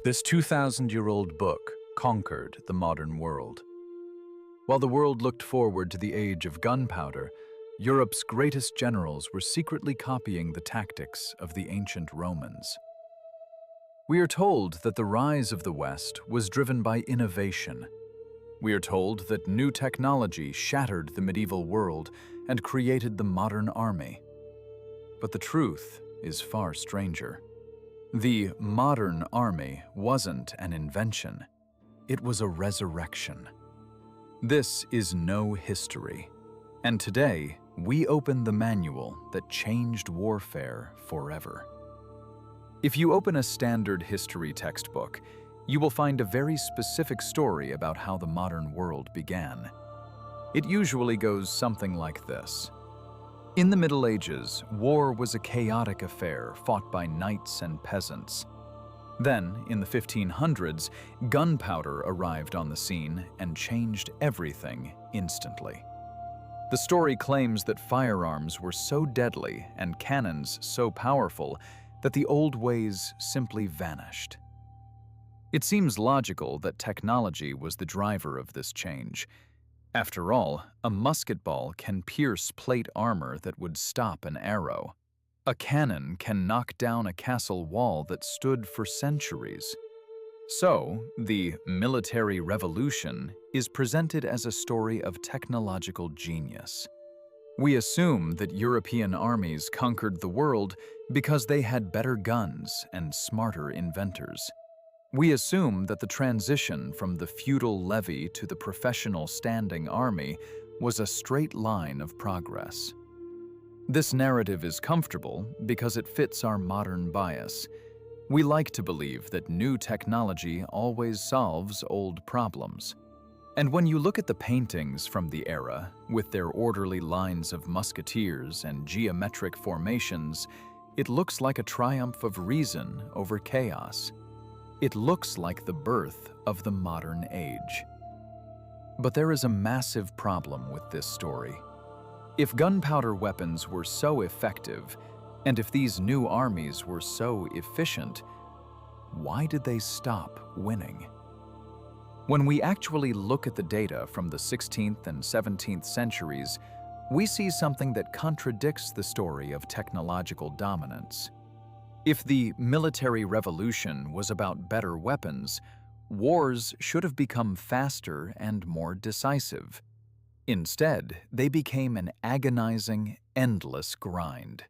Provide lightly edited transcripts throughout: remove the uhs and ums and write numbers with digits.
This 2,000-year-old book conquered the modern world. While the world looked forward to the age of gunpowder, Europe's greatest generals were secretly copying the tactics of the ancient Romans. We are told that the rise of the West was driven by innovation. We are told that new technology shattered the medieval world and created the modern army. But the truth is far stranger. The modern army wasn't an invention. It was a resurrection. This is no history. And today, we open the manual that changed warfare forever. If you open a standard history textbook, you will find a very specific story about how the modern world began. It usually goes something like this. In the Middle Ages, war was a chaotic affair fought by knights and peasants. Then, in the 1500s, gunpowder arrived on the scene and changed everything instantly. The story claims that firearms were so deadly and cannons so powerful that the old ways simply vanished. It seems logical that technology was the driver of this change. After all, a musket ball can pierce plate armor that would stop an arrow. A cannon can knock down a castle wall that stood for centuries. So, the military revolution is presented as a story of technological genius. We assume that European armies conquered the world because they had better guns and smarter inventors. We assume that the transition from the feudal levy to the professional standing army was a straight line of progress. This narrative is comfortable because it fits our modern bias. We like to believe that new technology always solves old problems. And when you look at the paintings from the era, with their orderly lines of musketeers and geometric formations, it looks like a triumph of reason over chaos. It looks like the birth of the modern age. But there is a massive problem with this story. If gunpowder weapons were so effective, and if these new armies were so efficient, why did they stop winning? When we actually look at the data from the 16th and 17th centuries, we see something that contradicts the story of technological dominance. If the military revolution was about better weapons, wars should have become faster and more decisive. Instead, they became an agonizing, endless grind.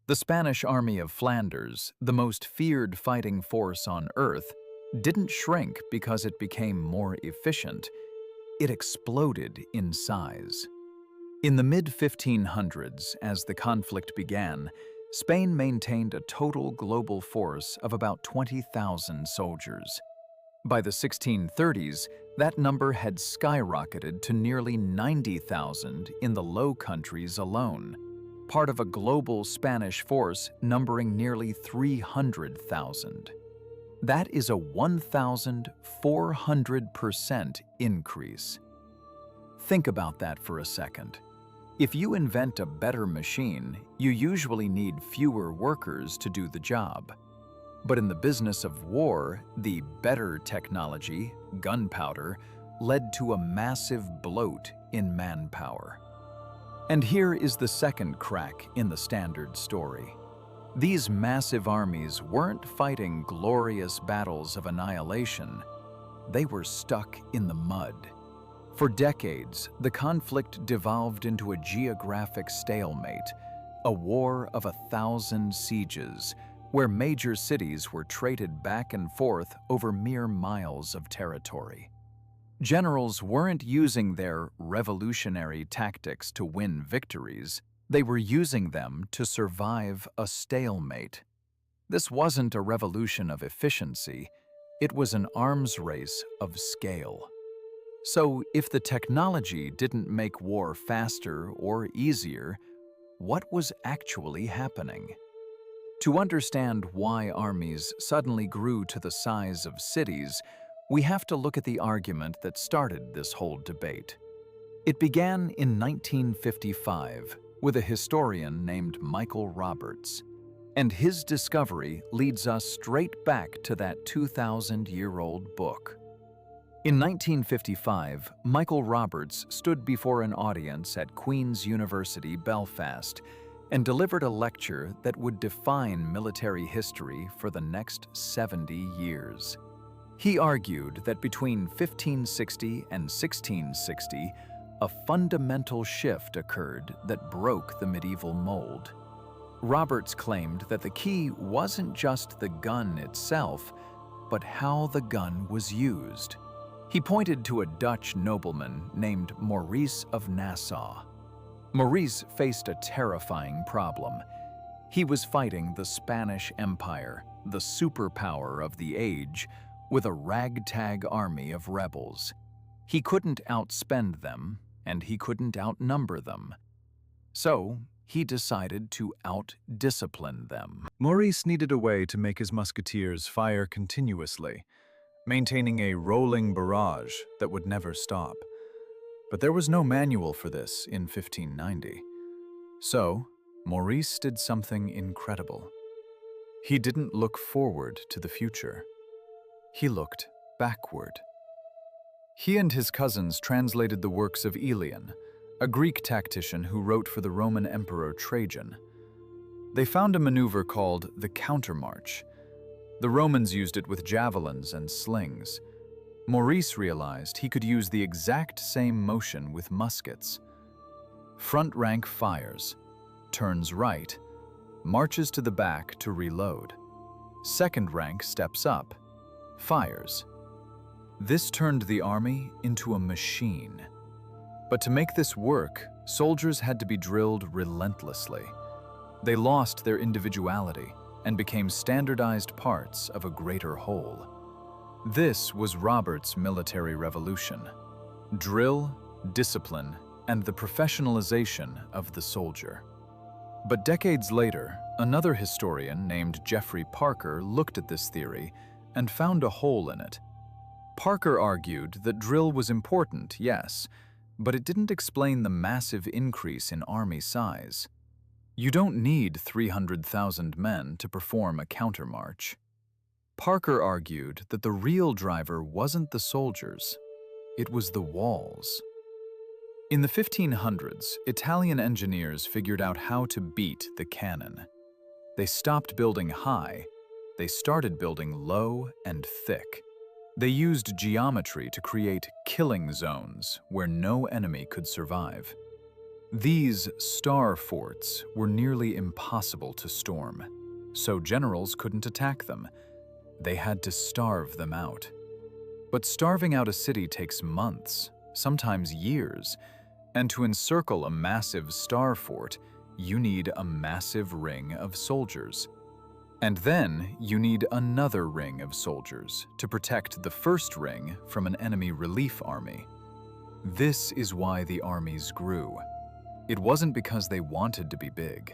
The Spanish Army of Flanders, the most feared fighting force on Earth, didn't shrink because it became more efficient. It exploded in size. In the mid-1500s, as the conflict began, Spain maintained a total global force of about 20,000 soldiers. By the 1630s, that number had skyrocketed to nearly 90,000 in the Low Countries alone, part of a global Spanish force numbering nearly 300,000. That is a 1,400% increase. Think about that for a second. If you invent a better machine, you usually need fewer workers to do the job. But in the business of war, the better technology, gunpowder, led to a massive bloat in manpower. And here is the second crack in the standard story. These massive armies weren't fighting glorious battles of annihilation. They were stuck in the mud. For decades, the conflict devolved into a geographic stalemate, a war of 1,000 sieges, where major cities were traded back and forth over mere miles of territory. Generals weren't using their revolutionary tactics to win victories. They were using them to survive a stalemate. This wasn't a revolution of efficiency. It was an arms race of scale. So, if the technology didn't make war faster or easier, what was actually happening? To understand why armies suddenly grew to the size of cities, we have to look at the argument that started this whole debate. It began in 1955 with a historian named Michael Roberts. And his discovery leads us straight back to that 2,000-year-old book. In 1955, Michael Roberts stood before an audience at Queen's University, Belfast, and delivered a lecture that would define military history for the next 70 years. He argued that between 1560 and 1660, a fundamental shift occurred that broke the medieval mold. Roberts claimed that the key wasn't just the gun itself, but how the gun was used. He pointed to a Dutch nobleman named Maurice of Nassau. Maurice faced a terrifying problem. He was fighting the Spanish Empire, the superpower of the age, with a ragtag army of rebels. He couldn't outspend them, and he couldn't outnumber them. So, he decided to out-discipline them. Maurice needed a way to make his musketeers fire continuously, maintaining a rolling barrage that would never stop. But there was no manual for this in 1590. So, Maurice did something incredible. He didn't look forward to the future. He looked backward. He and his cousins translated the works of Aelian, a Greek tactician who wrote for the Roman Emperor Trajan. They found a maneuver called the countermarch. The Romans used it with javelins and slings. Maurice realized he could use the exact same motion with muskets. Front rank fires, turns right, marches to the back to reload. Second rank steps up, fires. This turned the army into a machine. But to make this work, soldiers had to be drilled relentlessly. They lost their individuality and became standardized parts of a greater whole. This was Roberts' military revolution: drill, discipline, and the professionalization of the soldier. But decades later, another historian named Geoffrey Parker looked at this theory and found a hole in it. Parker argued that drill was important, yes, but it didn't explain the massive increase in army size. You don't need 300,000 men to perform a countermarch. Parker argued that the real driver wasn't the soldiers, it was the walls. In the 1500s, Italian engineers figured out how to beat the cannon. They stopped building high, they started building low and thick. They used geometry to create killing zones where no enemy could survive. These star forts were nearly impossible to storm, so generals couldn't attack them. They had to starve them out. But starving out a city takes months, sometimes years, and to encircle a massive star fort, you need a massive ring of soldiers. And then you need another ring of soldiers to protect the first ring from an enemy relief army. This is why the armies grew. It wasn't because they wanted to be big.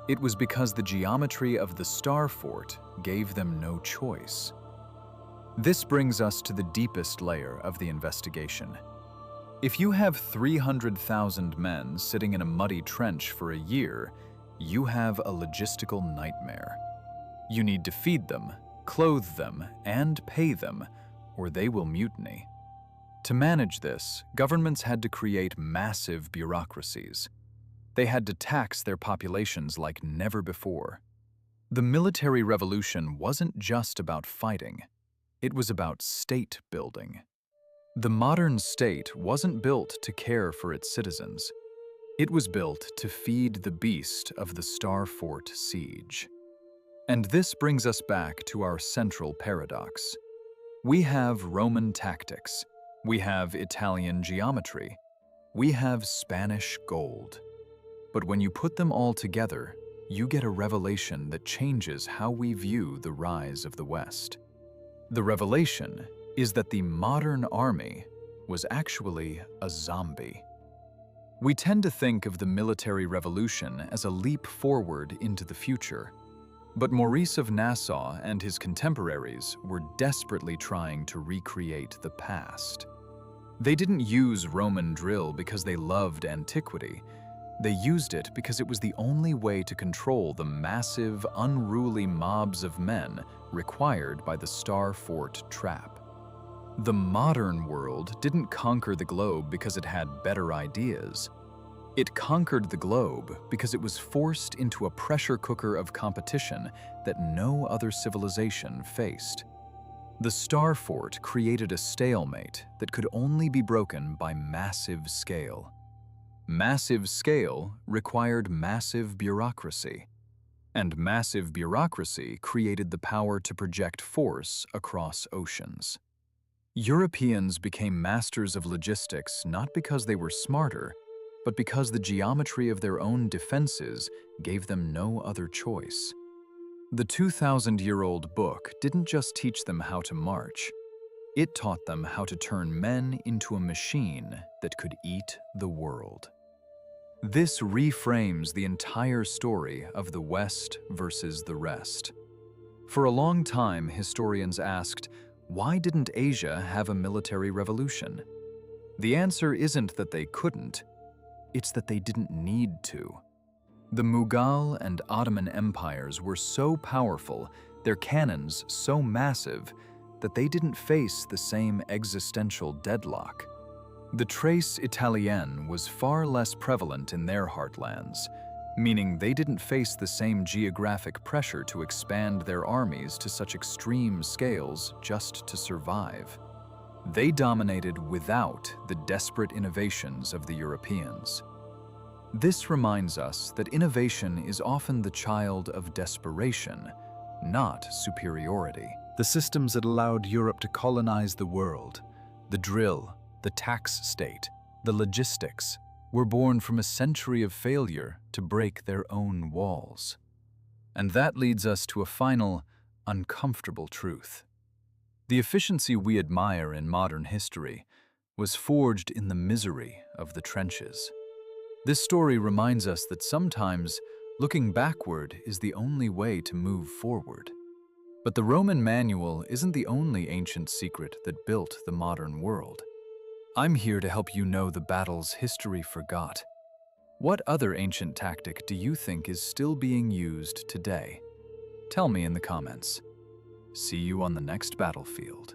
It was because the geometry of the star fort gave them no choice. This brings us to the deepest layer of the investigation. If you have 300,000 men sitting in a muddy trench for a year, you have a logistical nightmare. You need to feed them, clothe them, and pay them, or they will mutiny. To manage this, governments had to create massive bureaucracies. They had to tax their populations like never before. The military revolution wasn't just about fighting. It was about state building. The modern state wasn't built to care for its citizens. It was built to feed the beast of the Star Fort siege. And this brings us back to our central paradox. We have Roman tactics. We have Italian geometry. We have Spanish gold. But when you put them all together, you get a revelation that changes how we view the rise of the West. The revelation is that the modern army was actually a zombie. We tend to think of the military revolution as a leap forward into the future. But Maurice of Nassau and his contemporaries were desperately trying to recreate the past. They didn't use Roman drill because they loved antiquity. They used it because it was the only way to control the massive, unruly mobs of men required by the Star Fort trap. The modern world didn't conquer the globe because it had better ideas. It conquered the globe because it was forced into a pressure cooker of competition that no other civilization faced. The Star Fort created a stalemate that could only be broken by massive scale. Massive scale required massive bureaucracy, and massive bureaucracy created the power to project force across oceans. Europeans became masters of logistics not because they were smarter, but because the geometry of their own defenses gave them no other choice. The 2,000-year-old book didn't just teach them how to march. It taught them how to turn men into a machine that could eat the world. This reframes the entire story of the West versus the rest. For a long time, historians asked, why didn't Asia have a military revolution? The answer isn't that they couldn't, it's that they didn't need to. The Mughal and Ottoman empires were so powerful, their cannons so massive, that they didn't face the same existential deadlock. The trace Italienne was far less prevalent in their heartlands, meaning they didn't face the same geographic pressure to expand their armies to such extreme scales just to survive. They dominated without the desperate innovations of the Europeans. This reminds us that innovation is often the child of desperation, not superiority. The systems that allowed Europe to colonize the world, the drill, the tax state, the logistics, were born from a century of failure to break their own walls. And that leads us to a final, uncomfortable truth. The efficiency we admire in modern history was forged in the misery of the trenches. This story reminds us that sometimes looking backward is the only way to move forward. But the Roman manual isn't the only ancient secret that built the modern world. I'm here to help you know the battles history forgot. What other ancient tactic do you think is still being used today? Tell me in the comments. See you on the next battlefield.